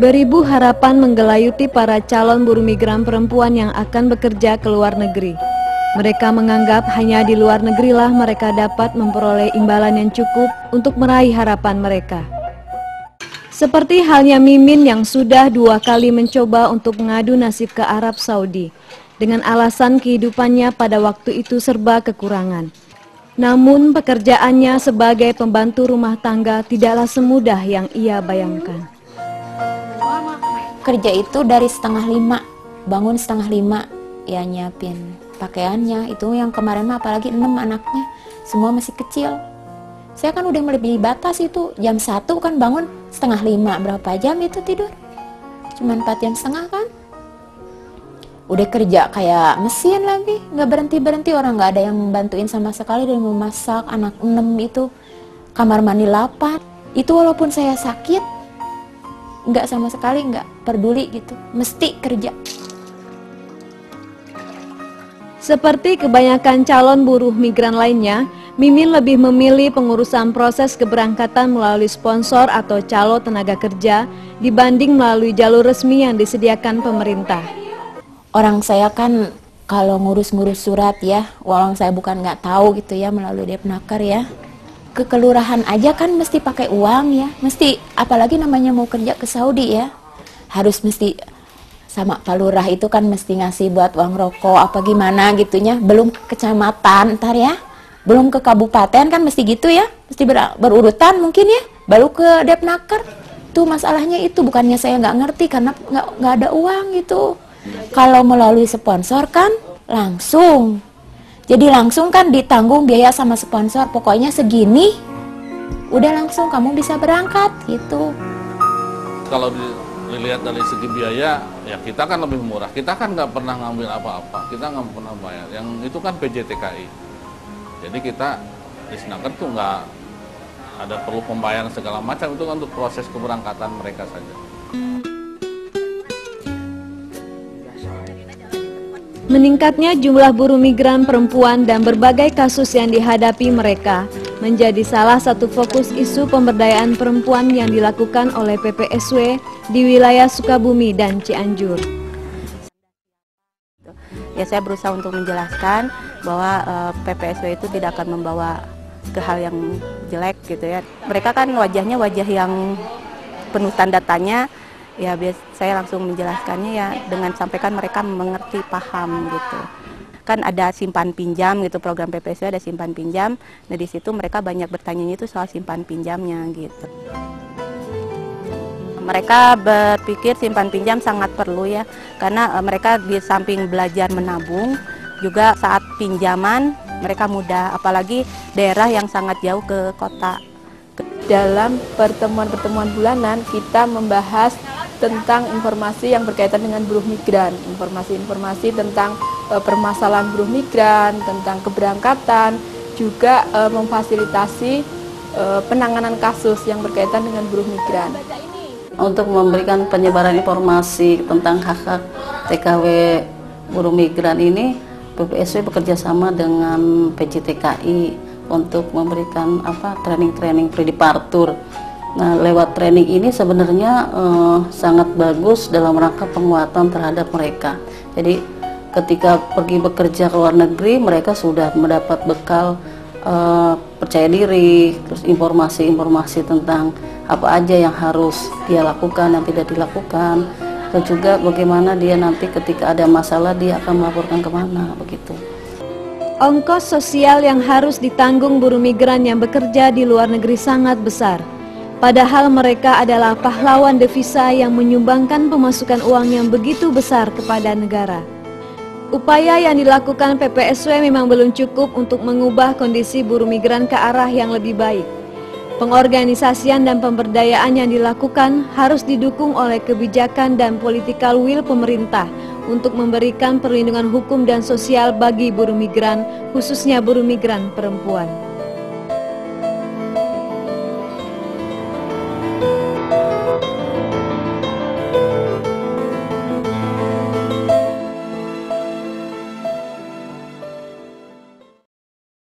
Beribu harapan menggelayuti para calon buruh migran perempuan yang akan bekerja ke luar negeri. Mereka menganggap hanya di luar negerilah mereka dapat memperoleh imbalan yang cukup untuk meraih harapan mereka. Seperti halnya Mimin yang sudah 2 kali mencoba untuk mengadu nasib ke Arab Saudi, dengan alasan kehidupannya pada waktu itu serba kekurangan. Namun pekerjaannya sebagai pembantu rumah tangga tidaklah semudah yang ia bayangkan. Kerja itu dari 4:30, bangun 4:30, ya nyiapin pakaiannya. Itu yang kemarin mah apalagi 6 anaknya, semua masih kecil. Saya kan udah melebihi batas itu, jam 1 kan bangun 4:30, berapa jam itu tidur? Cuman 4,5 jam kan? Udah kerja kayak mesin lagi, nggak berhenti-berhenti, orang nggak ada yang membantuin sama sekali dari memasak, anak 6 itu, kamar mandi 8. Itu walaupun saya sakit, nggak sama sekali nggak peduli gitu, mesti kerja. Seperti kebanyakan calon buruh migran lainnya, Mimin lebih memilih pengurusan proses keberangkatan melalui sponsor atau calo tenaga kerja dibanding melalui jalur resmi yang disediakan pemerintah. Orang saya kan kalau ngurus-ngurus surat ya, walau saya bukan nggak tahu gitu ya melalui Depnaker ya. Ke kelurahan aja kan mesti pakai uang ya, mesti apalagi namanya mau kerja ke Saudi ya, harus mesti sama Pak Lurah itu kan mesti ngasih buat uang rokok apa gimana gitunya, belum ke kecamatan ntar ya, belum ke kabupaten kan mesti gitu ya, mesti berurutan mungkin ya, baru ke Depnaker. Tuh masalahnya itu, bukannya saya nggak ngerti karena nggak ada uang gitu. Kalau melalui sponsor kan langsung. Jadi langsung kan ditanggung biaya sama sponsor, pokoknya segini, udah langsung kamu bisa berangkat gitu. Kalau dilihat dari segi biaya, ya kita kan lebih murah. Kita kan nggak pernah ngambil apa-apa, kita nggak pernah bayar. Yang itu kan PJTKI. Jadi kita di Snaker tuh nggak ada perlu pembayaran segala macam, itu kan untuk proses keberangkatan mereka saja. Meningkatnya jumlah buruh migran perempuan dan berbagai kasus yang dihadapi mereka menjadi salah satu fokus isu pemberdayaan perempuan yang dilakukan oleh PPSW di wilayah Sukabumi dan Cianjur. Ya, saya berusaha untuk menjelaskan bahwa PPSW itu tidak akan membawa ke hal yang jelek gitu ya. Mereka kan wajahnya wajah yang penuh tanda tanya. Ya, saya langsung menjelaskannya ya dengan sampaikan mereka mengerti, paham gitu. Kan ada simpan pinjam gitu, program PPSW ada simpan pinjam. Nah di situ mereka banyak bertanya itu soal simpan pinjamnya gitu. Mereka berpikir simpan pinjam sangat perlu ya, karena mereka di samping belajar menabung, juga saat pinjaman mereka mudah, apalagi daerah yang sangat jauh ke kota. Dalam pertemuan-pertemuan bulanan kita membahas tentang informasi yang berkaitan dengan buruh migran, informasi-informasi tentang permasalahan buruh migran, tentang keberangkatan, juga memfasilitasi penanganan kasus yang berkaitan dengan buruh migran. Untuk memberikan penyebaran informasi tentang hak-hak TKW buruh migran ini, PPSW bekerja sama dengan PJTKI untuk memberikan training-training predipartur Nah, lewat training ini sebenarnya sangat bagus dalam rangka penguatan terhadap mereka. Jadi ketika pergi bekerja ke luar negeri, mereka sudah mendapat bekal percaya diri, terus informasi-informasi tentang apa aja yang harus dia lakukan, yang tidak dilakukan, dan juga bagaimana dia nanti ketika ada masalah dia akan melaporkan kemana, begitu. Ongkos sosial yang harus ditanggung buruh migran yang bekerja di luar negeri sangat besar. Padahal mereka adalah pahlawan devisa yang menyumbangkan pemasukan uang yang begitu besar kepada negara. Upaya yang dilakukan PPSW memang belum cukup untuk mengubah kondisi buruh migran ke arah yang lebih baik. Pengorganisasian dan pemberdayaan yang dilakukan harus didukung oleh kebijakan dan political will pemerintah untuk memberikan perlindungan hukum dan sosial bagi buruh migran, khususnya buruh migran perempuan.